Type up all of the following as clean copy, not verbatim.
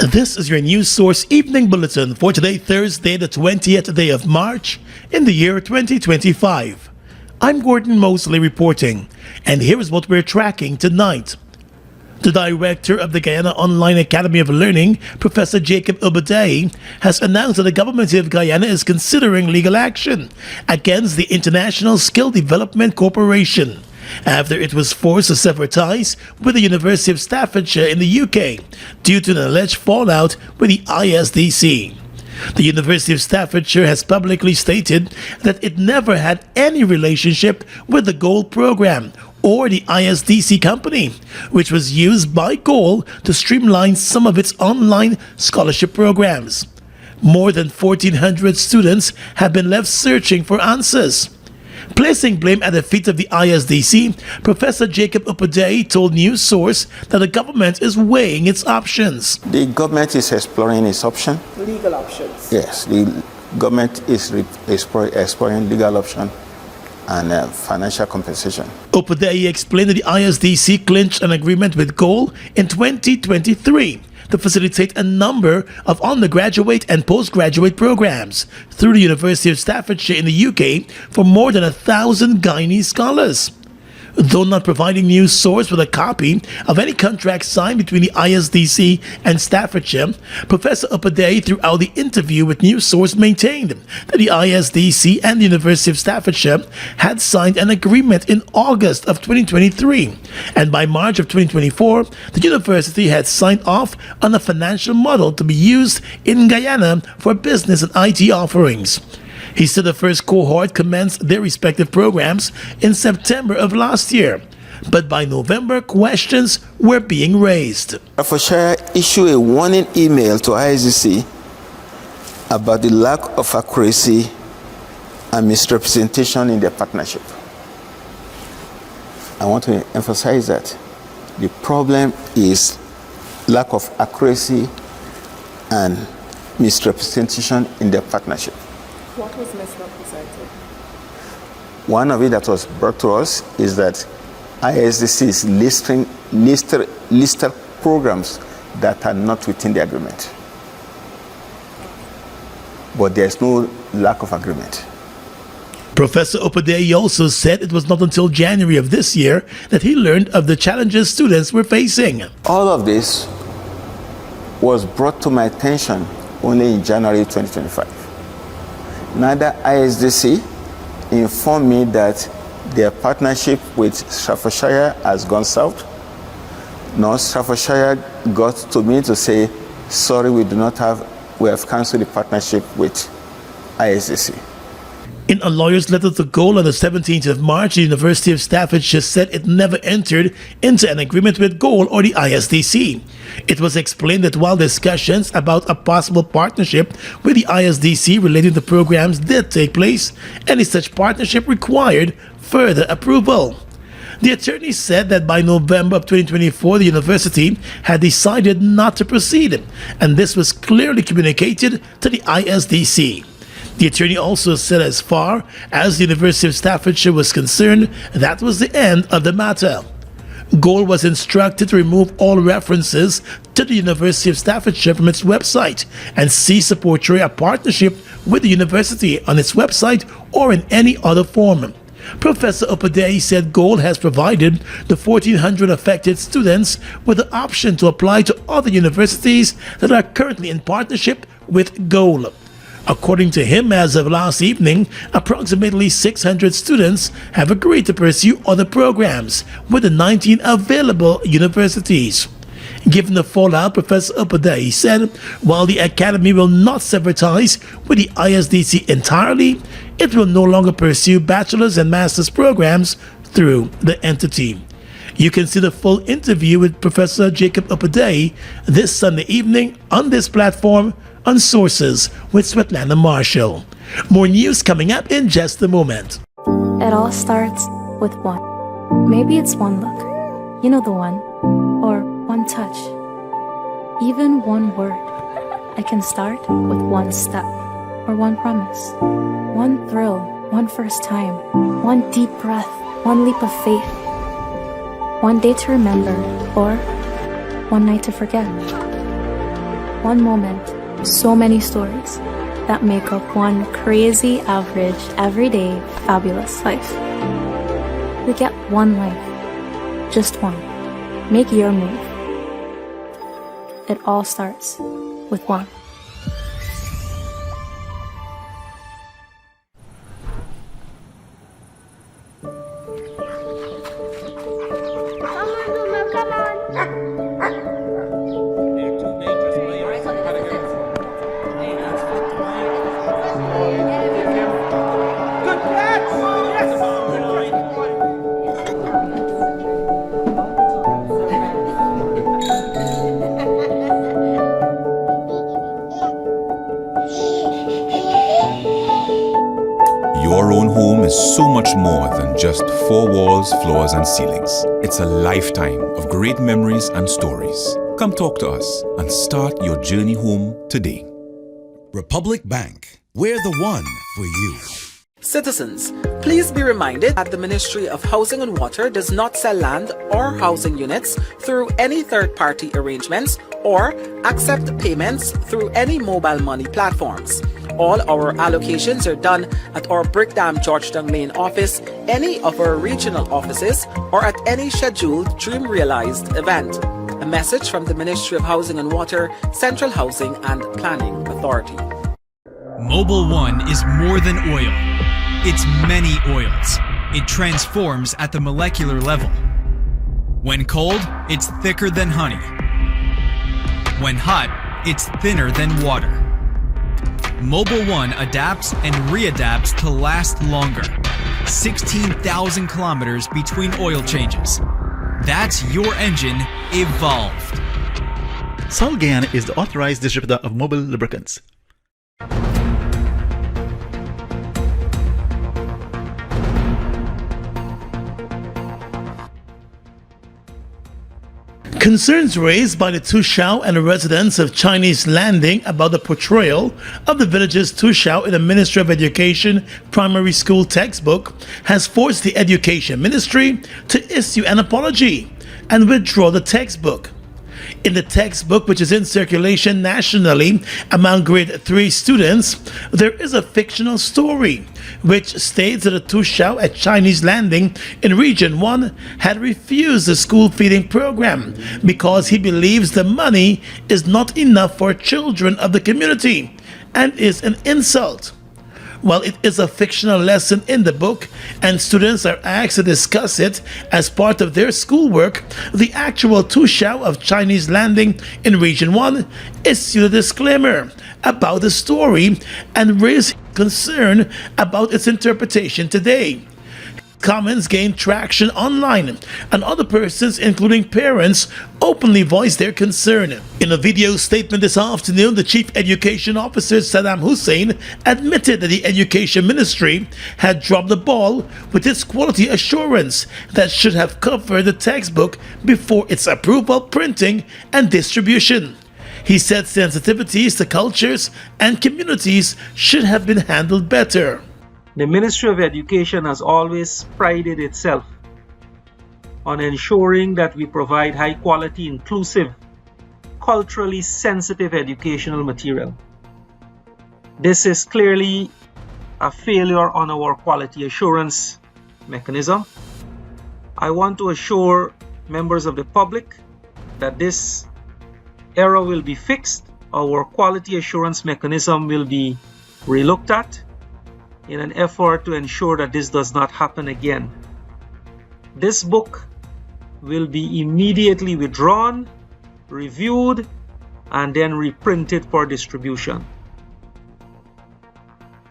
This is your news source evening bulletin for today, Thursday, the 20th day of March in the year 2025. I'm Gordon Mosley reporting, and here is what we're tracking tonight. The director of the Guyana Online Academy of Learning, Professor Jacob Obadei, has announced that the government of Guyana is considering legal action against the International Skill Development Corporation after it was forced to sever ties with the University of Staffordshire in the UK due to an alleged fallout with the ISDC. The University of Staffordshire has publicly stated that it never had any relationship with the GOAL program or the ISDC company, which was used by GOAL to streamline some of its online scholarship programs. More than 1,400 students have been left searching for answers. Placing blame at the feet of the ISDC, Professor Jacob Obadei told News Source that the government is weighing its options. The government is exploring its option. Legal options. Yes, the government is exploring legal option and financial compensation. Obadei explained that the ISDC clinched an agreement with GOAL in 2023 to facilitate a number of undergraduate and postgraduate programs through the University of Staffordshire in the UK for more than 1,000 Guyanese scholars. Though not providing News Source with a copy of any contract signed between the ISDC and Staffordshire, Professor Obadei throughout the interview with News Source maintained that the ISDC and the University of Staffordshire had signed an agreement in August of 2023, and by March of 2024, the university had signed off on a financial model to be used in Guyana for business and IT offerings. He said the first cohort commenced their respective programs in September of last year, but by November, questions were being raised. Staffordshire issued a warning email to ISDC about the lack of accuracy and misrepresentation in their partnership. I want to emphasize that the problem is lack of accuracy and misrepresentation in their partnership. What was misrepresented? One of it that was brought to us is that ISDC is listed programs that are not within the agreement. But there's no lack of agreement. Professor Obadei also said it was not until January of this year that he learned of the challenges students were facing. All of this was brought to my attention only in January 2025. Neither ISDC informed me that their partnership with Staffordshire has gone south, nor Staffordshire got to me to say, sorry, we have cancelled the partnership with ISDC. In a lawyer's letter to GOAL on the 17th of March, the University of Staffordshire said it never entered into an agreement with GOAL or the ISDC. It was explained that while discussions about a possible partnership with the ISDC relating to programs did take place, any such partnership required further approval. The attorney said that by November of 2024, the university had decided not to proceed, and this was clearly communicated to the ISDC. The attorney also said as far as the University of Staffordshire was concerned, that was the end of the matter. GOAL was instructed to remove all references to the University of Staffordshire from its website and cease to portray a partnership with the university on its website or in any other form. Professor Obadei said GOAL has provided the 1,400 affected students with the option to apply to other universities that are currently in partnership with GOAL. According to him, as of last evening, approximately 600 students have agreed to pursue other programs with the 19 available universities. Given the fallout, Professor Obadei said while the academy will not sever ties with the ISDC entirely, it will no longer pursue bachelor's and master's programs through the entity. You can see the full interview with Professor Jacob Obadei this Sunday evening on this platform on Sources with Svetlana Marshall. More news coming up in just a moment. It all starts with one. Maybe it's one look, you know the one, or one touch, even one word. It can start with one step, or one promise, one thrill, one first time, one deep breath, one leap of faith, one day to remember, or one night to forget. one moment, so many stories that make up one crazy, average, everyday, fabulous life. We get one life, just one. Make your move. It all starts with one. Your own home is so much more than just four walls, floors, and ceilings. It's a lifetime of great memories and stories. Come talk to us and start your journey home today. Republic Bank, we're the one for you. Citizens, please be reminded that the Ministry of Housing and Water does not sell land or housing units through any third-party arrangements or accept payments through any mobile money platforms. All our allocations are done at our Brickdam Georgetown Main office, any of our regional offices, or at any scheduled Dream Realized event. A message from the Ministry of Housing and Water, Central Housing and Planning Authority. Mobil 1 is more than oil. It's many oils. It transforms at the molecular level. When cold, it's thicker than honey. When hot, it's thinner than water. Mobil 1 adapts and readapts to last longer. 16,000 kilometers between oil changes. That's your engine evolved. Guyana is the authorized distributor of Mobil lubricants. Concerns raised by the Tushao and the residents of Chinese Landing about the portrayal of the village's Tushao in the Ministry of Education primary school textbook has forced the Education Ministry to issue an apology and withdraw the textbook. In the textbook, which is in circulation nationally among grade 3 students, there is a fictional story which states that a Tushao at Chinese Landing in Region 1 had refused the school feeding program because he believes the money is not enough for children of the community and is an insult. While it is a fictional lesson in the book and students are asked to discuss it as part of their schoolwork, the actual Tushao of Chinese Landing in Region 1 issued a disclaimer about the story and raised concern about its interpretation today. Comments gained traction online, and other persons, including parents, openly voiced their concern. In a video statement this afternoon, the Chief Education Officer, Saddam Hussein, admitted that the Education Ministry had dropped the ball with its quality assurance that should have covered the textbook before its approval, printing, and distribution. He said sensitivities to cultures and communities should have been handled better. The Ministry of Education has always prided itself on ensuring that we provide high quality, inclusive, culturally sensitive educational material. This is clearly a failure on our quality assurance mechanism. I want to assure members of the public that this error will be fixed. Our quality assurance mechanism will be relooked at in an effort to ensure that this does not happen again. This book will be immediately withdrawn, reviewed, and then reprinted for distribution.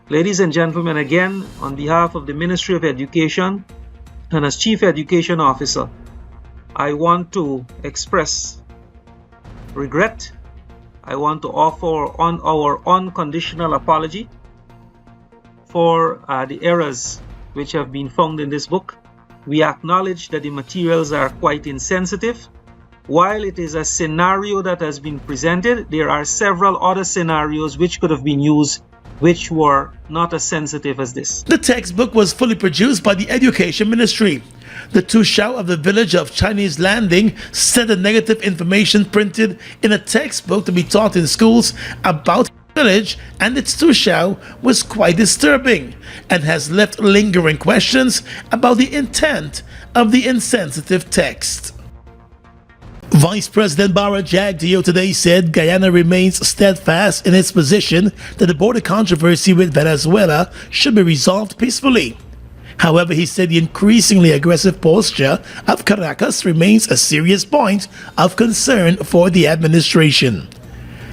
Ladies and gentlemen, again, on behalf of the Ministry of Education and as Chief Education Officer, I want to express regret. I want to offer our unconditional apology for the errors which have been found in this book. We acknowledge that the materials are quite insensitive. While it is a scenario that has been presented, there are several other scenarios which could have been used which were not as sensitive as this. The textbook was fully produced by the Education Ministry. The Tushao of the village of Chinese Landing said the negative information printed in a textbook to be taught in schools about the village and its Tushao was quite disturbing and has left lingering questions about the intent of the insensitive text. Vice President Jagdeo today said Guyana remains steadfast in its position that the border controversy with Venezuela should be resolved peacefully. However, he said the increasingly aggressive posture of Caracas remains a serious point of concern for the administration.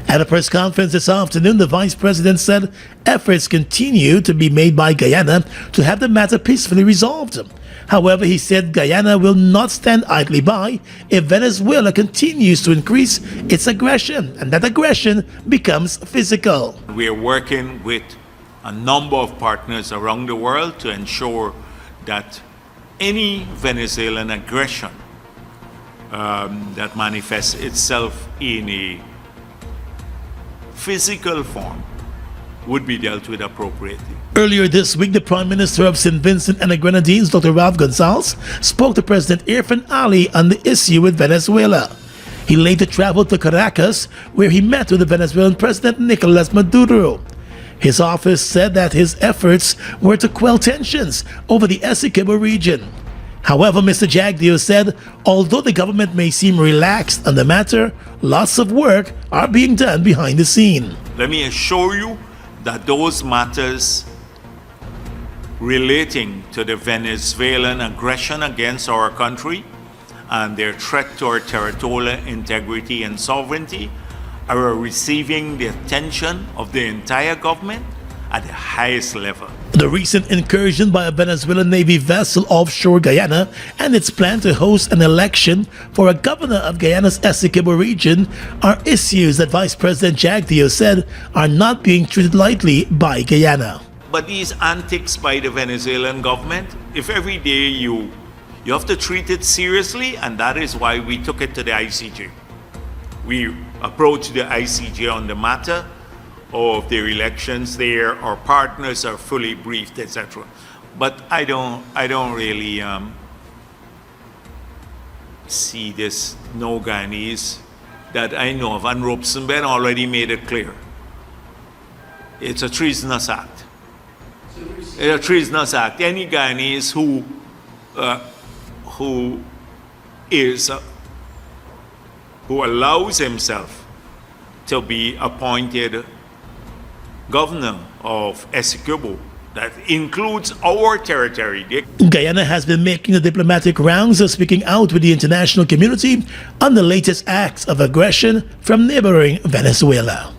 At a press conference this afternoon, the Vice President said efforts continue to be made by Guyana to have the matter peacefully resolved. However, he said Guyana will not stand idly by if Venezuela continues to increase its aggression and that aggression becomes physical. We are working with a number of partners around the world to ensure that any Venezuelan aggression that manifests itself in a physical form would be dealt with appropriately. Earlier this week, the Prime Minister of St. Vincent and the Grenadines, Dr. Ralph Gonsalves, spoke to President Irfan Ali on the issue with Venezuela. He later traveled to Caracas, where he met with the Venezuelan President Nicolas Maduro. His office said that his efforts were to quell tensions over the Essequibo region. However, Mr. Jagdeo said, although the government may seem relaxed on the matter, lots of work are being done behind the scene. Let me assure you that those matters relating to the Venezuelan aggression against our country and their threat to our territorial integrity and sovereignty are receiving the attention of the entire government at the highest level. The recent incursion by a Venezuelan Navy vessel offshore Guyana and its plan to host an election for a governor of Guyana's Essequibo region are issues that Vice President Jagdeo said are not being treated lightly by Guyana. But these antics by the Venezuelan government, if every day you have to treat it seriously, and that is why we took it to the ICJ. We approached the ICJ on the matter of their elections there. Our partners are fully briefed, etc. But I don't really see this no Guyanese that I know of, and Robeson-Ben already made it clear. It's a treasonous act. It's a treasonous act. Any Guyanese who allows himself to be appointed governor of Essequibo, that includes our territory. Guyana has been making the diplomatic rounds of speaking out with the international community on the latest acts of aggression from neighboring Venezuela.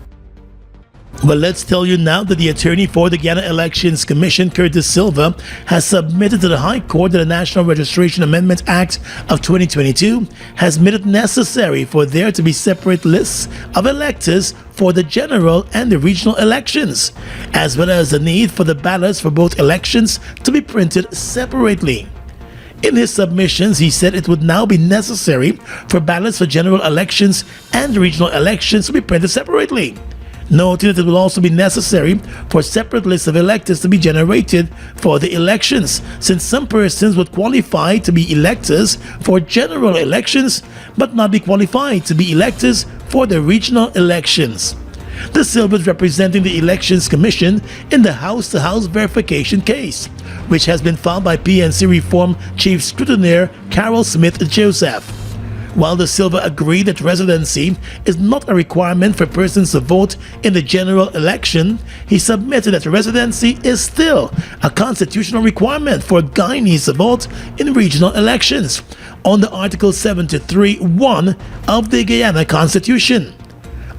Well, let's tell you now that the attorney for the Guyana Elections Commission, Curtis Silva, has submitted to the High Court that the National Registration Amendment Act of 2022 has made it necessary for there to be separate lists of electors for the general and the regional elections, as well as the need for the ballots for both elections to be printed separately. In his submissions, he said it would now be necessary for ballots for general elections and regional elections to be printed separately, noting that it will also be necessary for separate lists of electors to be generated for the elections, since some persons would qualify to be electors for general elections but not be qualified to be electors for the regional elections. The Silva is representing the Elections Commission in the house-to-house verification case, which has been filed by PNC Reform Chief Scrutineer Carol Smith-Joseph. While the Silva agreed that residency is not a requirement for persons to vote in the general election, he submitted that residency is still a constitutional requirement for Guyanese to vote in regional elections under Article 73(1) of the Guyana Constitution.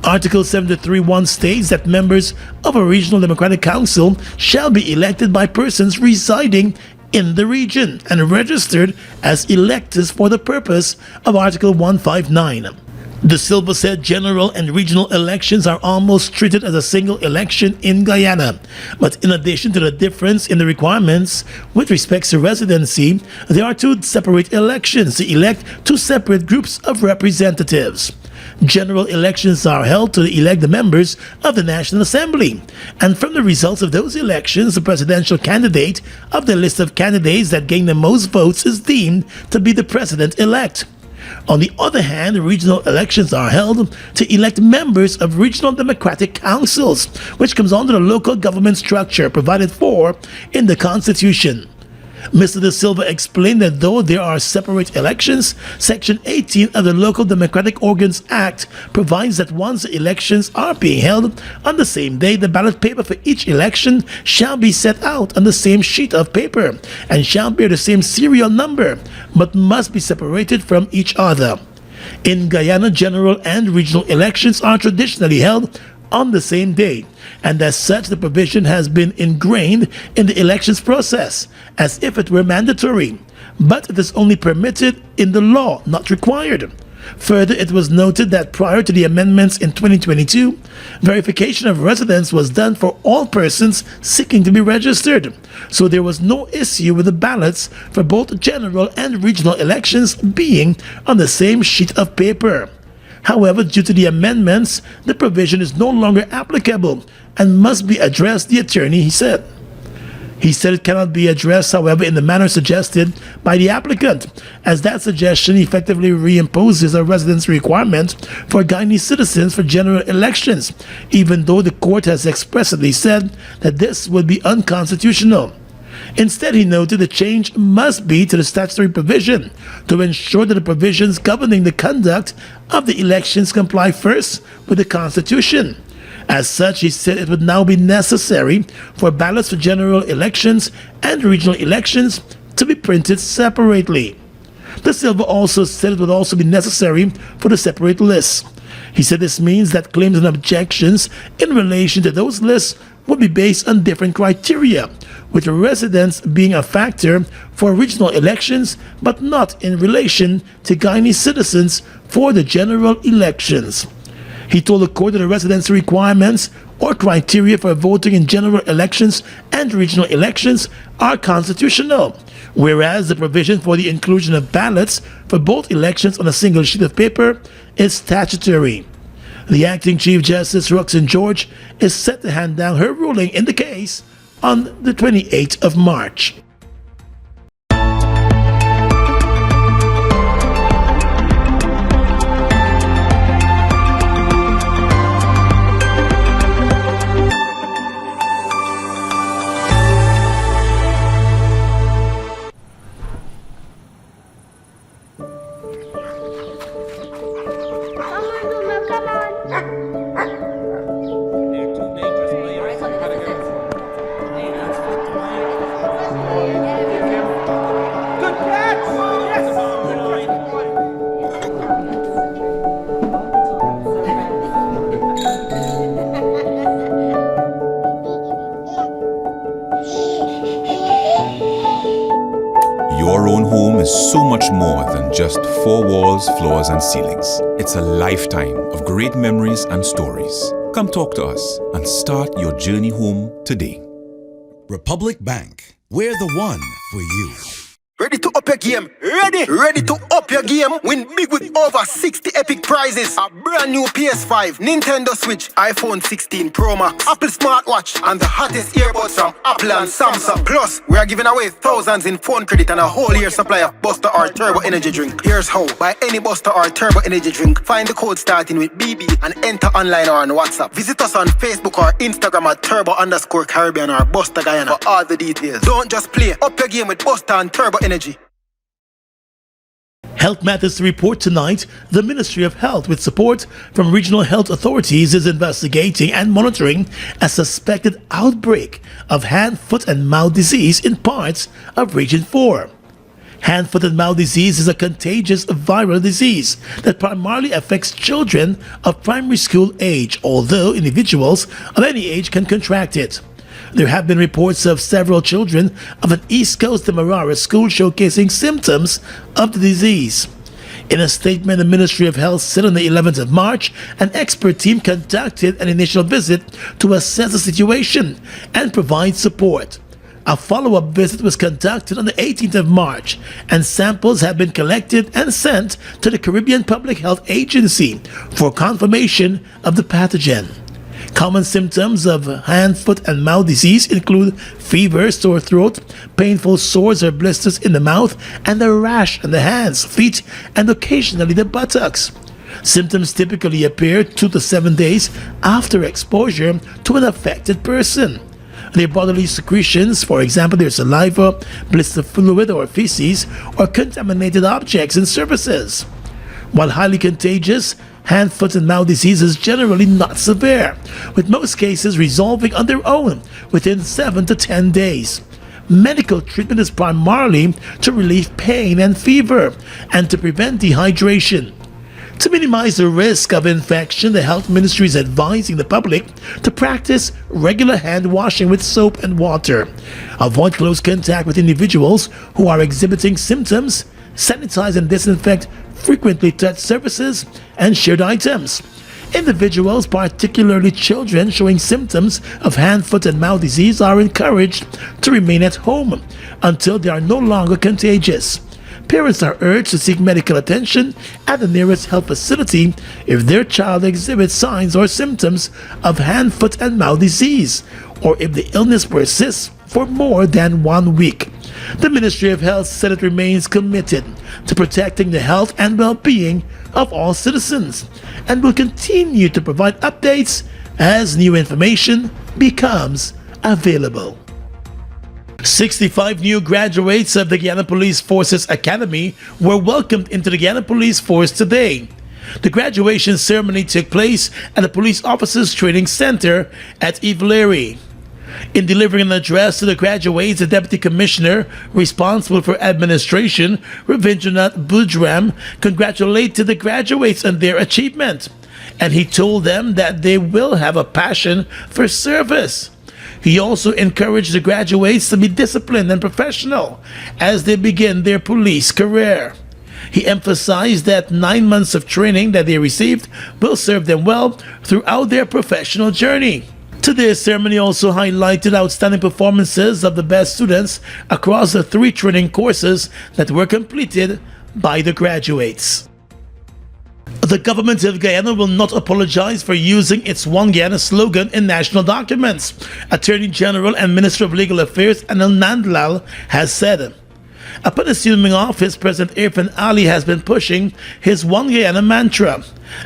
Article 73(1) states that members of a regional democratic council shall be elected by persons residing in the region and registered as electors for the purpose of Article 159. De Silva said general and regional elections are almost treated as a single election in Guyana, but in addition to the difference in the requirements with respect to residency, there are two separate elections to elect two separate groups of representatives. General elections are held to elect the members of the National Assembly, and from the results of those elections, the presidential candidate of the list of candidates that gain the most votes is deemed to be the president-elect. On the other hand, regional elections are held to elect members of regional democratic councils, which comes under the local government structure provided for in the Constitution. Mr. De Silva explained that though there are separate elections, Section 18 of the Local Democratic Organs Act provides that once the elections are being held on the same day, the ballot paper for each election shall be set out on the same sheet of paper and shall bear the same serial number, but must be separated from each other. In Guyana, general and regional elections are traditionally held on the same day, and as such the provision has been ingrained in the elections process as if it were mandatory, but it is only permitted in the law, not required. Further, it was noted that prior to the amendments in 2022, verification of residence was done for all persons seeking to be registered, so there was no issue with the ballots for both general and regional elections being on the same sheet of paper. However, due to the amendments, the provision is no longer applicable and must be addressed, the attorney said. He said it cannot be addressed, however, in the manner suggested by the applicant, as that suggestion effectively reimposes a residence requirement for Guyanese citizens for general elections, even though the court has expressly said that this would be unconstitutional. Instead, he noted the change must be to the statutory provision to ensure that the provisions governing the conduct of the elections comply first with the Constitution. As such, he said it would now be necessary for ballots for general elections and regional elections to be printed separately. De Silva also said it would also be necessary for the separate lists. He said this means that claims and objections in relation to those lists would be based on different criteria, with residence being a factor for regional elections but not in relation to Guyanese citizens for the general elections. He told the court that the residency requirements or criteria for voting in general elections and regional elections are constitutional, whereas the provision for the inclusion of ballots for both elections on a single sheet of paper is statutory. The acting Chief Justice Roxanne George is set to hand down her ruling in the case on the 28th of March. Your own home is so much more than just four walls, floors, and ceilings. It's a lifetime of great memories and stories. Come talk to us and start your journey home today. Republic Bank, we're the one for you. Ready to up your game? Ready to up your game? Win big with over 60 epic prizes. A brand new PS5, Nintendo Switch, iPhone 16 Pro Max, Apple smartwatch, and the hottest earbuds from Apple and Samsung. Plus, we are giving away thousands in phone credit and a whole year supply of Buster or Turbo Energy drink. Here's how. Buy any Buster or Turbo Energy drink, find the code starting with BB and enter online or on WhatsApp. Visit us on Facebook or Instagram at Turbo_Caribbean or Buster Guyana for all the details. Don't just play. Up your game with Buster and Turbo Energy. Health matters to report tonight. The Ministry of Health, with support from regional health authorities, is investigating and monitoring a suspected outbreak of hand, foot, and mouth disease in parts of Region 4. Hand, foot, and mouth disease is a contagious viral disease that primarily affects children of primary school age, although individuals of any age can contract it. There have been reports of several children of an East Coast Demerara school showcasing symptoms of the disease. In a statement, the Ministry of Health said on the 11th of March, an expert team conducted an initial visit to assess the situation and provide support. A follow-up visit was conducted on the 18th of March, and samples have been collected and sent to the Caribbean Public Health Agency for confirmation of the pathogen. Common symptoms of hand, foot, and mouth disease include fever, sore throat, painful sores or blisters in the mouth, and a rash on the hands, feet, and occasionally the buttocks. Symptoms typically appear 2 to 7 days after exposure to an affected person. Their bodily secretions, for example their saliva, blister fluid or feces, or contaminated objects and surfaces. While highly contagious, hand, foot, and mouth disease is generally not severe, with most cases resolving on their own within 7 to 10 days. Medical treatment is primarily to relieve pain and fever and to prevent dehydration. To minimize the risk of infection, the Health Ministry is advising the public to practice regular hand washing with soap and water. Avoid close contact with individuals who are exhibiting symptoms. Sanitize and disinfect frequently touched surfaces and shared items. Individuals, particularly children showing symptoms of hand, foot, and mouth disease, are encouraged to remain at home until they are no longer contagious. Parents are urged to seek medical attention at the nearest health facility if their child exhibits signs or symptoms of hand, foot, and mouth disease, or if the illness persists for more than 1 week. The Ministry of Health said it remains committed to protecting the health and well-being of all citizens and will continue to provide updates as new information becomes available. 65 new graduates of the Guyana Police Forces Academy were welcomed into the Guyana Police Force today. The graduation ceremony took place at the Police Officers Training Center at Ivleri. In delivering an address to the graduates, the Deputy Commissioner responsible for administration, Ravindranath Bujram, congratulated the graduates on their achievement, and he told them that they will have a passion for service. He also encouraged the graduates to be disciplined and professional as they begin their police career. He emphasized that 9 months of training that they received will serve them well throughout their professional journey. Today's ceremony also highlighted outstanding performances of the best students across the 3 training courses that were completed by the graduates. The government of Guyana will not apologize for using its One Guyana slogan in national documents, Attorney General and Minister of Legal Affairs Anil Nandlal has said. Upon assuming office, President Irfan Ali has been pushing his One Guyana mantra,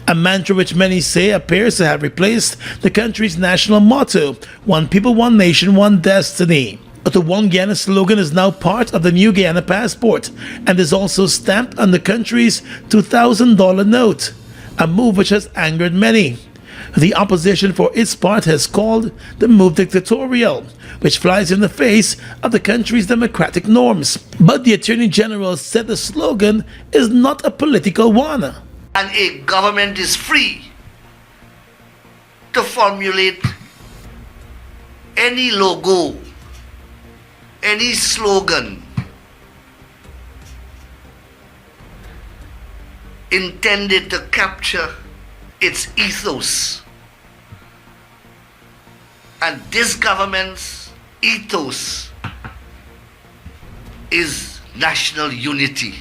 a mantra which many say appears to have replaced the country's national motto, One People, One Nation, One Destiny. The One Guyana slogan is now part of the new Guyana passport and is also stamped on the country's $2,000 note, a move which has angered many. The opposition for its part has called the move dictatorial, which flies in the face of the country's democratic norms. But the Attorney General said the slogan is not a political one. And a government is free to formulate any logo, any slogan intended to capture its ethos. And this government's ethos is national unity.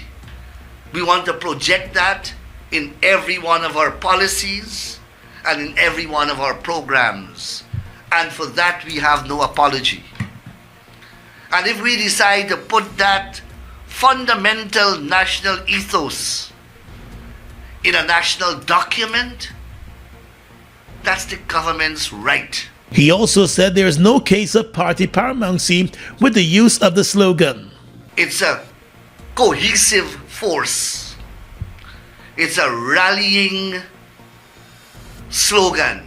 We want to project that in every one of our policies and in every one of our programs. And for that we have no apology. And if we decide to put that fundamental national ethos in a national document, that's the government's right. He also said there is no case of party paramountcy with the use of the slogan. It's a cohesive force. It's a rallying slogan.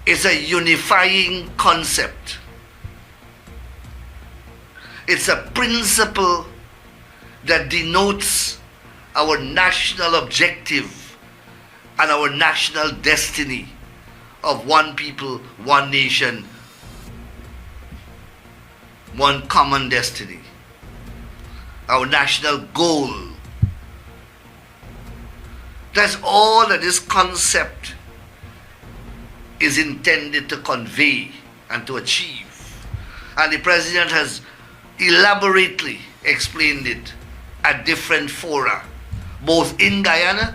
It's a unifying concept. It's a principle that denotes our national objective and our national destiny of one people, one nation, one common destiny. Our national goal. That's all that this concept is intended to convey and to achieve. And the President has elaborately explained it at different fora, both in Guyana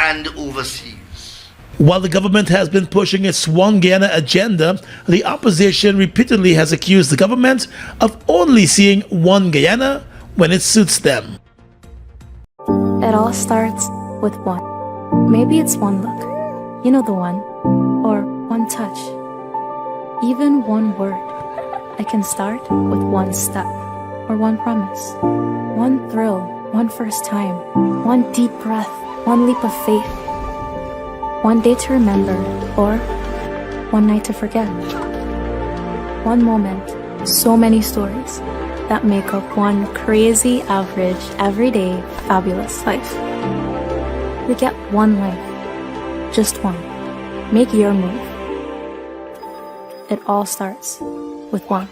and overseas. While the government has been pushing its One Guyana agenda, the opposition repeatedly has accused the government of only seeing one Guyana when it suits them. It all starts with one. Maybe it's one look, you know the one, or one touch, even one word. I can start with one step, or one promise, one thrill, one first time, one deep breath, one leap of faith, one day to remember, or one night to forget. One moment, so many stories that make up one crazy, average, everyday, fabulous life. We get one life, just one. Make your move. It all starts with one.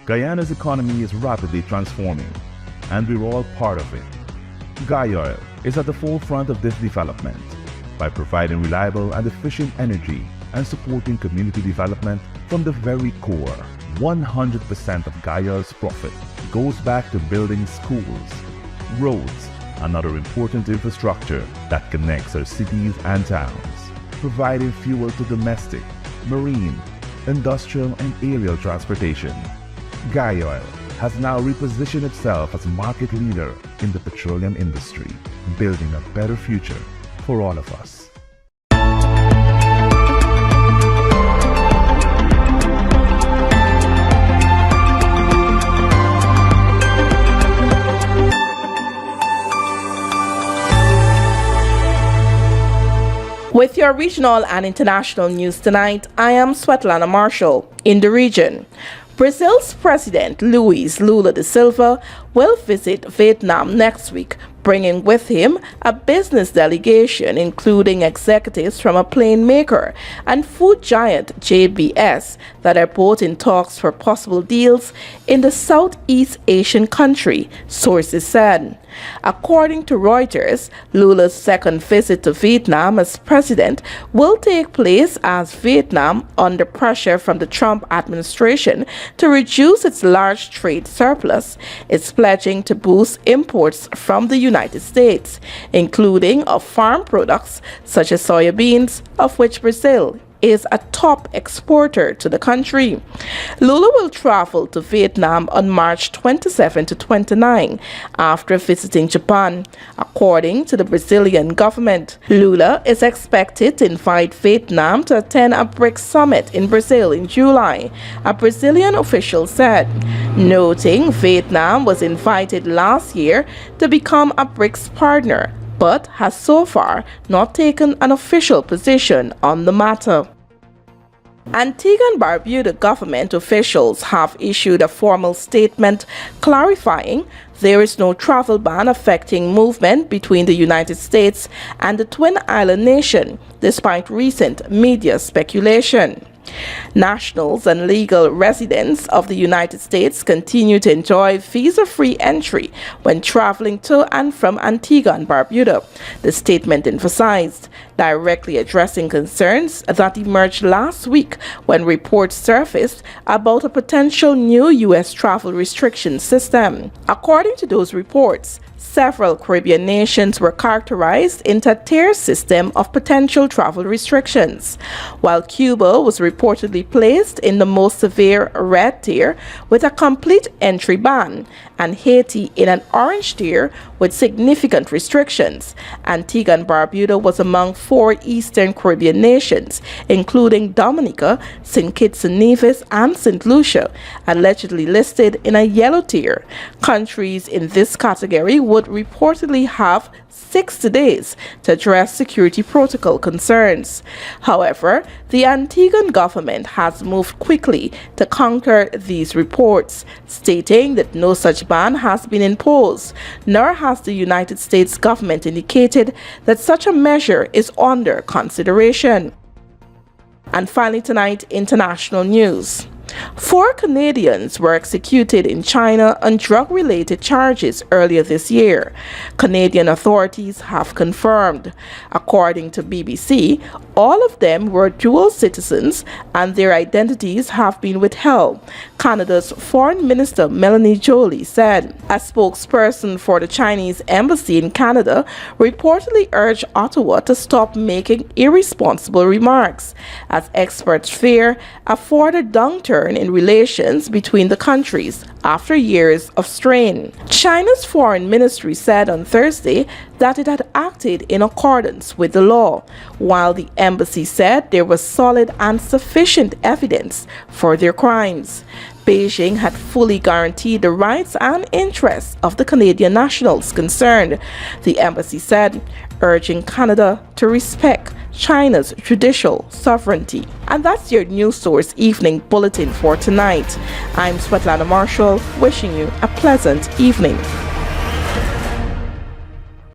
Guyana's economy is rapidly transforming, and we're all part of it. GECOM is at the forefront of this development by providing reliable and efficient energy and supporting community development from the very core. 100% of GECOM's profit goes back to building schools, roads, and other important infrastructure that connects our cities and towns, providing fuel to domestic, marine, industrial, and aerial transportation. GECOM has now repositioned itself as a market leader in the petroleum industry, building a better future for all of us. With your regional and international news tonight, I am Svetlana Marshall. In the region, Brazil's President Luiz Lula da Silva will visit Vietnam next week, bringing with him a business delegation including executives from a plane maker and food giant JBS that are both in talks for possible deals in the Southeast Asian country, sources said. According to Reuters, Lula's second visit to Vietnam as president will take place as Vietnam, under pressure from the Trump administration to reduce its large trade surplus, is pledging to boost imports from the United States, including of farm products such as soybeans, of which Brazil is a top exporter to the country. Lula will travel to Vietnam on March 27 to 29 after visiting Japan. According to the Brazilian government, Lula is expected to invite Vietnam to attend a BRICS summit in Brazil in July, a Brazilian official said, noting Vietnam was invited last year to become a BRICS partner, but has so far not taken an official position on the matter. Antigua and Barbuda government officials have issued a formal statement clarifying there is no travel ban affecting movement between the United States and the Twin Island nation, despite recent media speculation. Nationals and legal residents of the United States continue to enjoy visa-free entry when traveling to and from Antigua and Barbuda, the statement emphasized, directly addressing concerns that emerged last week when reports surfaced about a potential new U.S. travel restriction system. According to those reports, several Caribbean nations were characterized into a tier system of potential travel restrictions, while Cuba was reportedly placed in the most severe red tier with a complete entry ban, and Haiti in an orange tier with significant restrictions. Antigua and Barbuda was among 4 Eastern Caribbean nations, including Dominica, St. Kitts and Nevis, and St. Lucia, allegedly listed in a yellow tier. Countries in this category would reportedly have 60 days to address security protocol concerns. However, the Antiguan government has moved quickly to counter these reports, stating that no such ban has been imposed, nor has the United States government indicated that such a measure is under consideration. And finally tonight, international news. 4 Canadians were executed in China on drug-related charges earlier this year, Canadian authorities have confirmed. According to BBC, all of them were dual citizens and their identities have been withheld, Canada's Foreign Minister Melanie Joly said. A spokesperson for the Chinese embassy in Canada reportedly urged Ottawa to stop making irresponsible remarks, as experts fear a further downturn in relations between the countries after years of strain. China's foreign ministry said on Thursday that it had acted in accordance with the law, while the embassy said there was solid and sufficient evidence for their crimes. Beijing had fully guaranteed the rights and interests of the Canadian nationals concerned, the embassy said, urging Canada to respect China's judicial sovereignty. And that's your News Source Evening Bulletin for tonight. I'm Svetlana Marshall, wishing you a pleasant evening.